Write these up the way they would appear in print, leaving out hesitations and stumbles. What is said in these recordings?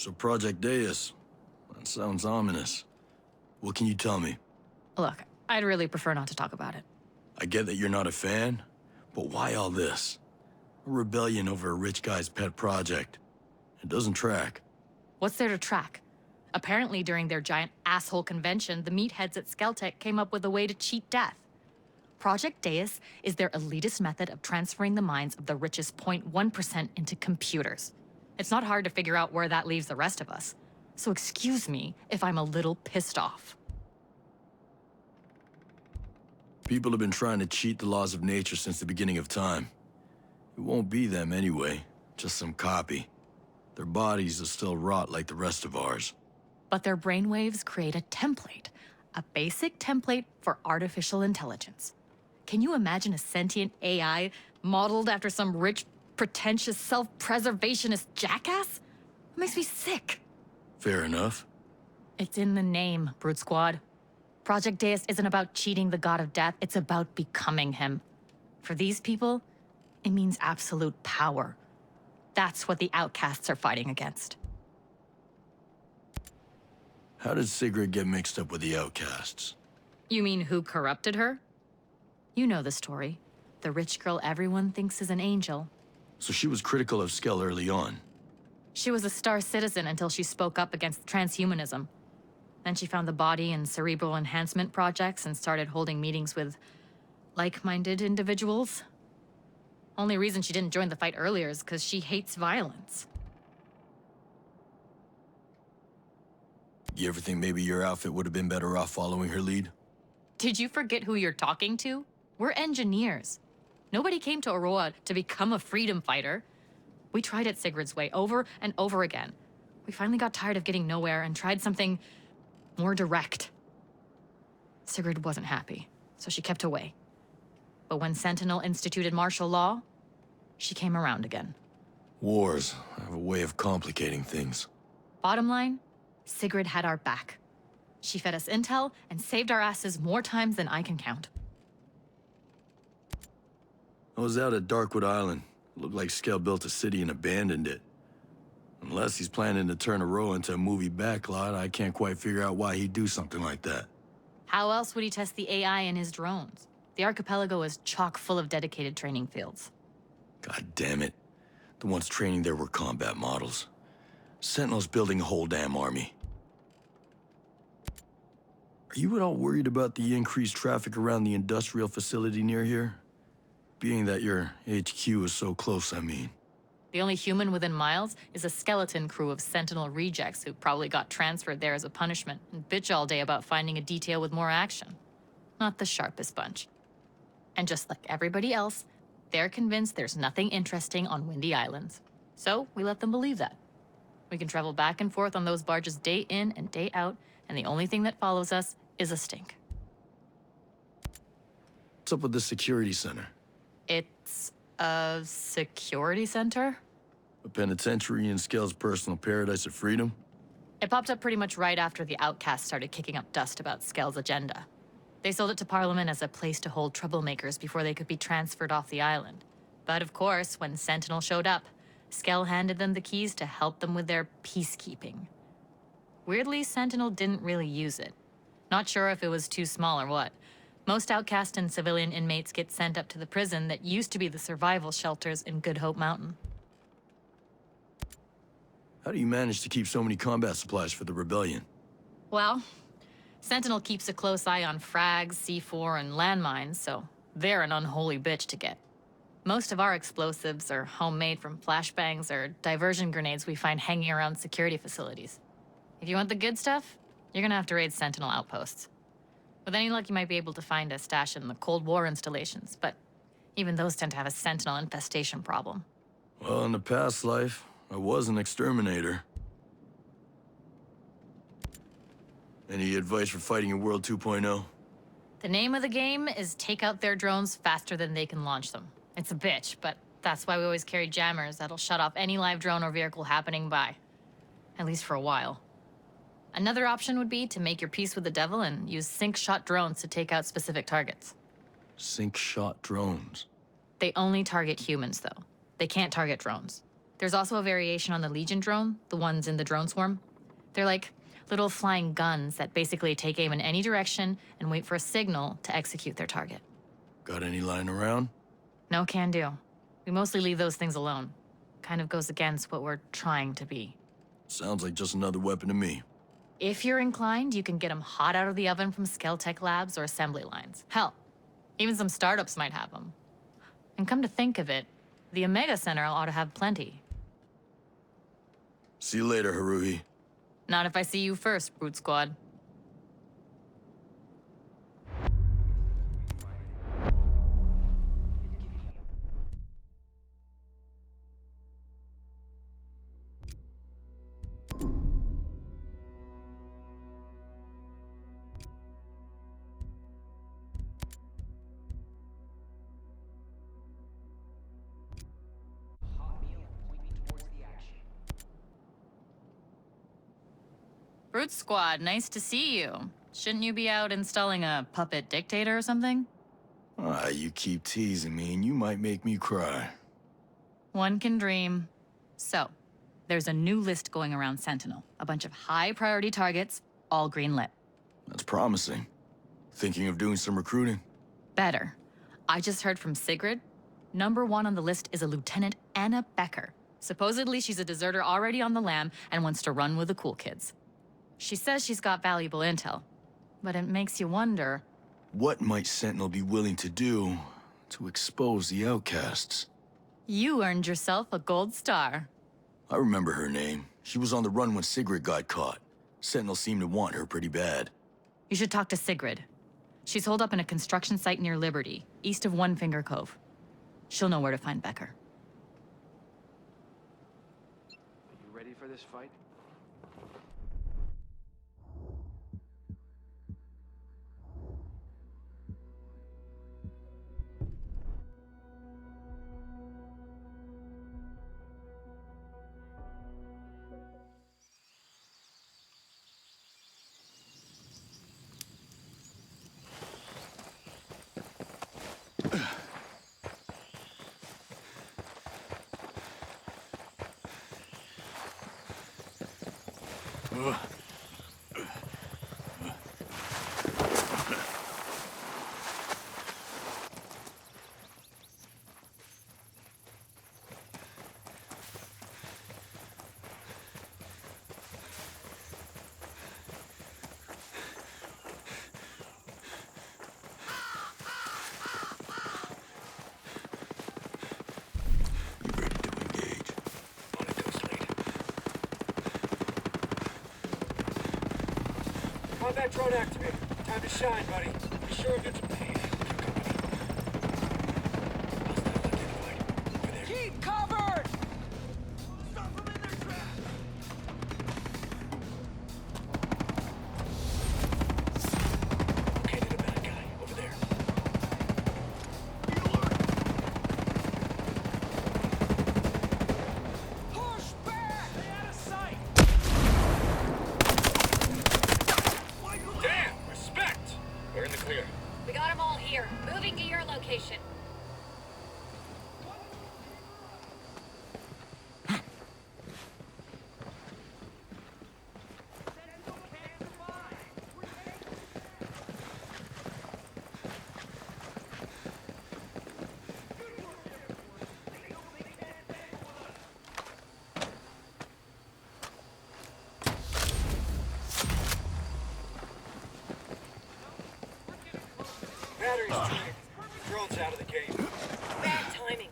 So Project Deus. That sounds ominous. What can you tell me? Look, I'd really prefer not to talk about it. I get that you're not a fan, but why all this? A rebellion over a rich guy's pet project. It doesn't track. What's there to track? Apparently, during their giant asshole convention, the meatheads at Skeltec came up with a way to cheat death. Project Deus is their elitist method of transferring the minds of the richest 0.1% into computers. It's not hard to figure out where that leaves the rest of us. So excuse me if I'm a little pissed off. People have been trying to cheat the laws of nature since the beginning of time. It won't be them anyway, just some copy. Their bodies will still rot like the rest of ours. But their brainwaves create a template, a basic template for artificial intelligence. Can you imagine a sentient AI modeled after some rich, pretentious, self-preservationist jackass? It makes me sick. Fair enough. It's in the name, Brute Squad. Project Deus isn't about cheating the god of death, it's about becoming him. For these people, it means absolute power. That's what the outcasts are fighting against. How did Sigrid get mixed up with the outcasts? You mean who corrupted her? You know the story. The rich girl everyone thinks is an angel. So she was critical of Skell early on. She was a star citizen until she spoke up against transhumanism. Then she found the body and cerebral enhancement projects and started holding meetings with like-minded individuals. Only reason she didn't join the fight earlier is because she hates violence. You ever think maybe your outfit would have been better off following her lead? Did you forget who you're talking to? We're engineers. Nobody came to Aroa to become a freedom fighter. We tried it Sigrid's way over and over again. We finally got tired of getting nowhere and tried something more direct. Sigrid wasn't happy, so she kept away. But when Sentinel instituted martial law, she came around again. Wars have a way of complicating things. Bottom line, Sigrid had our back. She fed us intel and saved our asses more times than I can count. I was out at Darkwood Island. Looked like Skell built a city and abandoned it. Unless he's planning to turn Aroa into a movie backlot, I can't quite figure out why he'd do something like that. How else would he test the AI in his drones? The archipelago is chock full of dedicated training fields. God damn it. The ones training there were combat models. Sentinel's building a whole damn army. Are you at all worried about the increased traffic around the industrial facility near here? Being that your HQ is so close, I mean. The only human within miles is a skeleton crew of Sentinel rejects who probably got transferred there as a punishment and bitch all day about finding a detail with more action. Not the sharpest bunch. And just like everybody else, they're convinced there's nothing interesting on Windy Islands. So we let them believe that. We can travel back and forth on those barges day in and day out, and the only thing that follows us is a stink. What's up with the security center? It's a security center? A penitentiary in Skell's personal paradise of freedom? It popped up pretty much right after the outcasts started kicking up dust about Skell's agenda. They sold it to Parliament as a place to hold troublemakers before they could be transferred off the island. But of course, when Sentinel showed up, Skell handed them the keys to help them with their peacekeeping. Weirdly, Sentinel didn't really use it. Not sure if it was too small or what. Most outcast and civilian inmates get sent up to the prison that used to be the survival shelters in Good Hope Mountain. How do you manage to keep so many combat supplies for the rebellion? Well, Sentinel keeps a close eye on frags, C4, and landmines, so they're an unholy bitch to get. Most of our explosives are homemade from flashbangs or diversion grenades we find hanging around security facilities. If you want the good stuff, you're gonna have to raid Sentinel outposts. With any luck, you might be able to find a stash in the Cold War installations, but even those tend to have a Sentinel infestation problem. Well, in the past life, I was an exterminator. Any advice for fighting in World 2.0? The name of the game is take out their drones faster than they can launch them. It's a bitch, but that's why we always carry jammers that'll shut off any live drone or vehicle happening by. At least for a while. Another option would be to make your peace with the devil and use sync-shot drones to take out specific targets. Sync-shot drones? They only target humans, though. They can't target drones. There's also a variation on the Legion drone, the ones in the drone swarm. They're like little flying guns that basically take aim in any direction and wait for a signal to execute their target. Got any lying around? No can do. We mostly leave those things alone. Kind of goes against what we're trying to be. Sounds like just another weapon to me. If you're inclined, you can get them hot out of the oven from Skeltech labs or assembly lines. Hell, even some startups might have them. And come to think of it, the Omega Center ought to have plenty. See you later, Haruhi. Not if I see you first, Brute Squad. Brute Squad, nice to see you. Shouldn't you be out installing a puppet dictator or something? Ah, you keep teasing me and you might make me cry. One can dream. So, there's a new list going around Sentinel. A bunch of high-priority targets, all green-lit. That's promising. Thinking of doing some recruiting? Better. I just heard from Sigrid. Number 1 on the list is a Lieutenant Anna Becker. Supposedly, she's a deserter already on the lam and wants to run with the cool kids. She says she's got valuable intel, but it makes you wonder... What might Sentinel be willing to do to expose the outcasts? You earned yourself a gold star. I remember her name. She was on the run when Sigrid got caught. Sentinel seemed to want her pretty bad. You should talk to Sigrid. She's holed up in a construction site near Liberty, east of One Finger Cove. She'll know where to find Becker. Are you ready for this fight? Combat drone activated. Time to shine, buddy. Be sure of your pain. Hostile identified. Over there. Keep covered! Stop them in their tracks! Located a bad guy. Over there. Push back! Stay out of sight! Damn! Respect! We're in the clear. We got them all here. Moving to your location. Battery's drained. Drone's out of the game. Bad timing.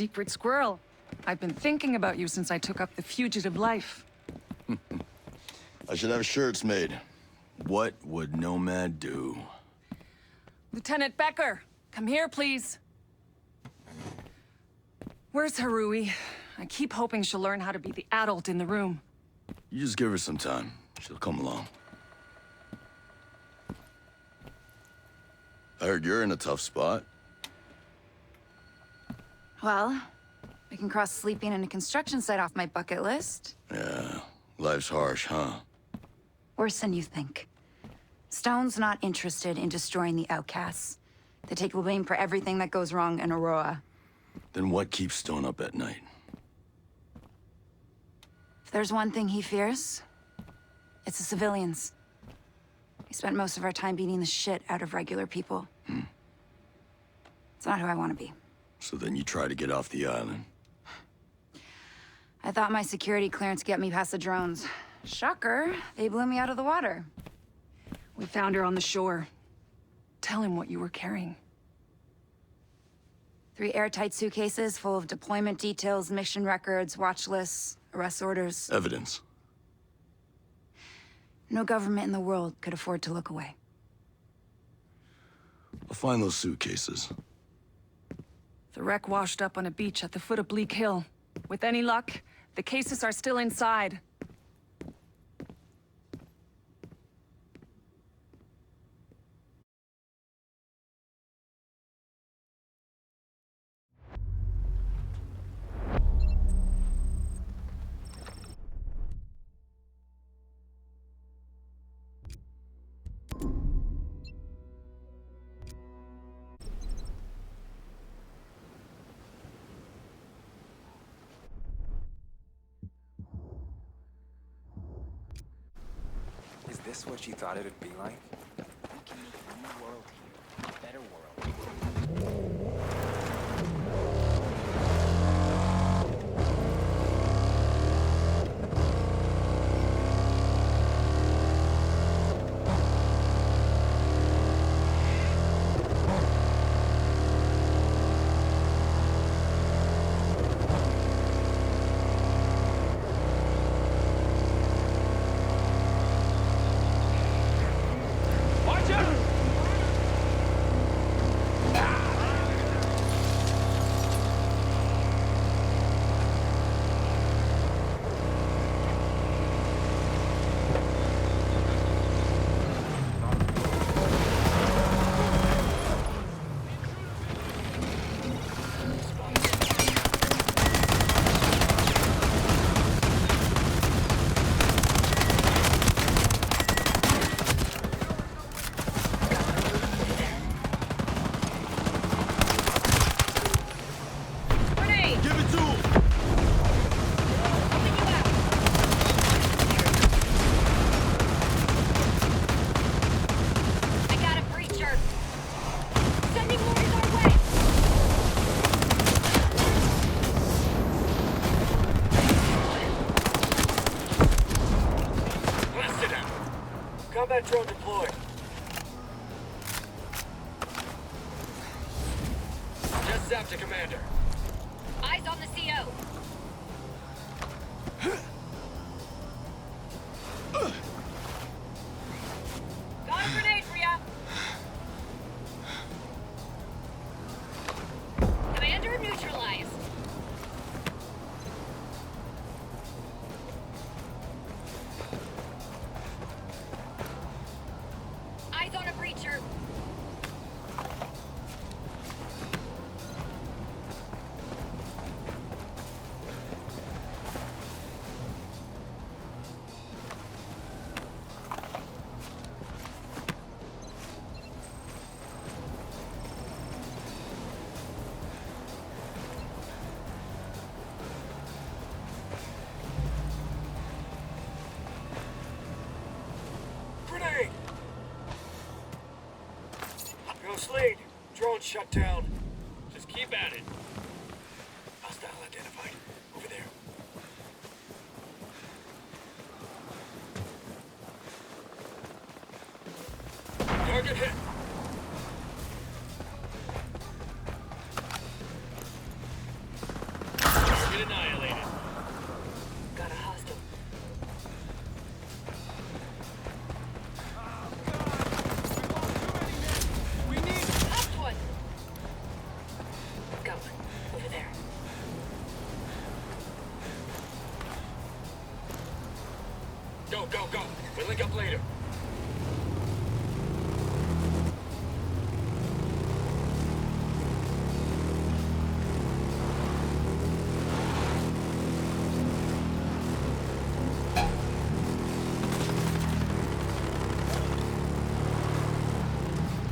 secret squirrel. I've been thinking about you since I took up the fugitive life. I should have shirts made. What would Nomad do? Lieutenant Becker, come here, please. Where's Harui? I keep hoping she'll learn how to be the adult in the room. You just give her some time. She'll come along. I heard you're in a tough spot. Well, I can cross sleeping in a construction site off my bucket list. Yeah, life's harsh, huh? Worse than you think. Stone's not interested in destroying the outcasts. They take the blame for everything that goes wrong in Aurora. Then what keeps Stone up at night? If there's one thing he fears, it's the civilians. We spent most of our time beating the shit out of regular people. It's not who I want to be. So then you try to get off the island. I thought my security clearance get me past the drones. Shocker, they blew me out of the water. We found her on the shore. Tell him what you were carrying. 3 airtight suitcases full of deployment details, mission records, watch lists, arrest orders. Evidence. No government in the world could afford to look away. I'll find those suitcases. The wreck washed up on a beach at the foot of Bleak Hill. With any luck, the cases are still inside. Is this what she thought it would be like? We can make a new world here. A better world. Watch out! Grenade! Give it to him! Open you out! I got a breacher! Sending mortars our way! Blasted out! Combat drone deployed. Just zapped to commander. Eyes on the CO! Got a grenade for ya! Commander neutralized! Eyes on a breacher! Grenade! Ghost lead. Drone shut down. Just keep at it. Hostile identified. Over there. Target hit. Go, go. We'll link up later.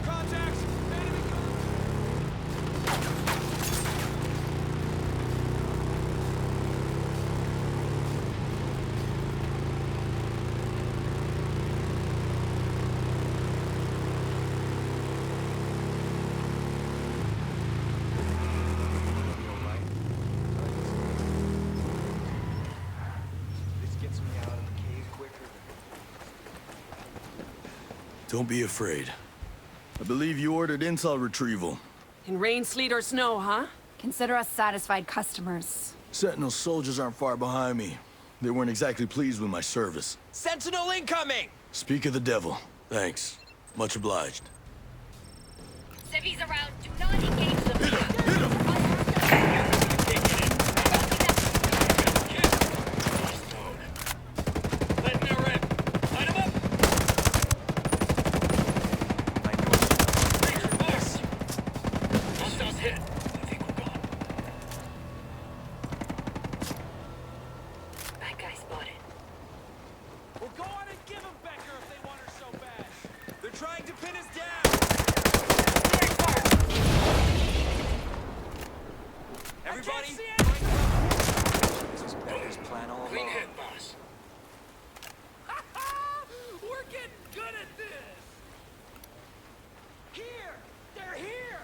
Contacts! Enemy This gets me out of the cave quicker than... Don't be afraid. I believe you ordered intel retrieval. In rain, sleet, or snow, huh? Consider us satisfied customers. Sentinel soldiers aren't far behind me. They weren't exactly pleased with my service. Sentinel incoming! Speak of the devil. Thanks. Much obliged. Civvies around, do not engage them. Letting her in. Light 'em up. Ranger, march. Hostiles hit. I think we're gone. Bad guy spotted. Well, go on and give them Becker if they want her so bad. They're trying to pin us down. Everybody, find cover. This was Becker's plan all Clean along. hit, boss. We're getting good at this. Here, they're here.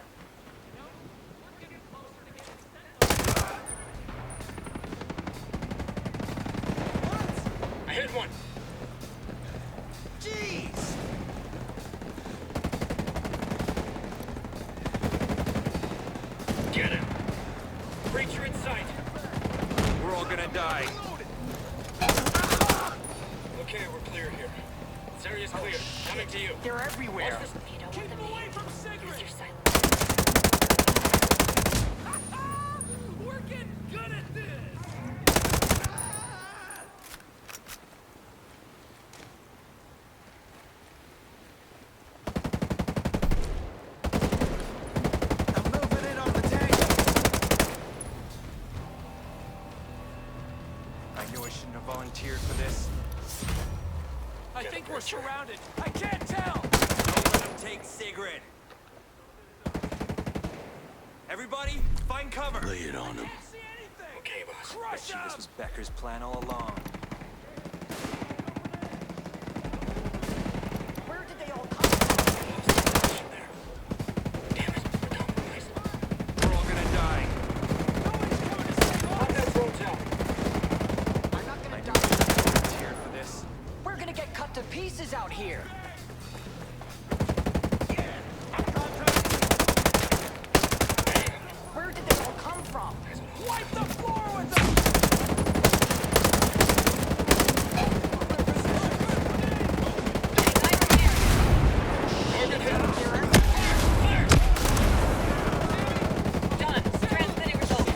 You know, we're getting closer to getting Sentinel. What? I hit one. Jeez. Get him. Breacher in sight. We're all gonna die. Okay, we're clear here. This area's clear. Coming to you. They're everywhere. You don't Keep want them them away here. from Use cigarettes. your silence. We're getting good at this. I'm moving in on the tank. I knew I shouldn't have volunteered for this. I think we're surrounded. I can't tell. Don't let them take Sigrid. Everybody, find cover. Lay it on him. Can't see anything. Okay, boss. Crush him. This was Becker's plan all along. Where did they all come from? There. Damn it. We're compromised. We're all gonna die. Nobody's coming to save Pop us. that road down. I'm not I gonna knew I die. shouldn't have volunteered for this. We're gonna get cut to pieces out here. Where did they all come from? Wipe the floor with them. Target hit. Done. Transmitting results.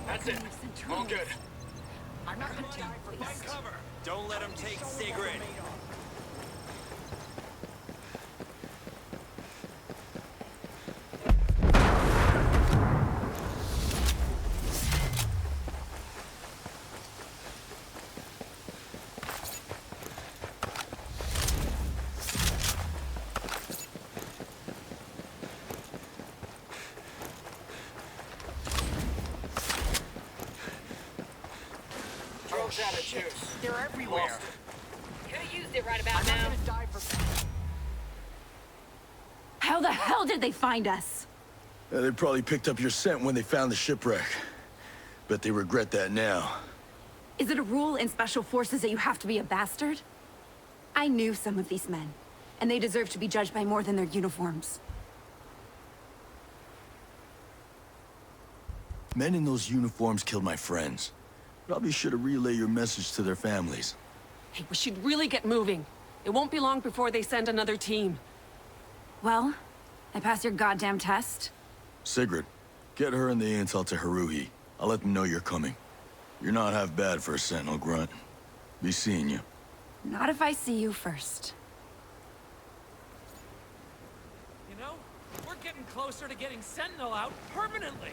That's it. All good. I'm not gonna die for Find this. cover. Don't let them take Sigrid. Drone's out of juice. They're everywhere. Lost it. Could've used it right about I'm now. not gonna die for. How the hell did they find us? They probably picked up your scent when they found the shipwreck. Bet they regret that now. Is it a rule in Special Forces that you have to be a bastard? I knew some of these men, and they deserve to be judged by more than their uniforms. Men in those uniforms killed my friends. Probably should have relayed your message to their families. Hey, we should really get moving. It won't be long before they send another team. Well, I passed your goddamn test. Sigrid, get her and the intel to Haruhi. I'll let them know you're coming. You're not half bad for a Sentinel grunt. Be seeing you. Not if I see you first. You know, we're getting closer to getting Sentinel out permanently.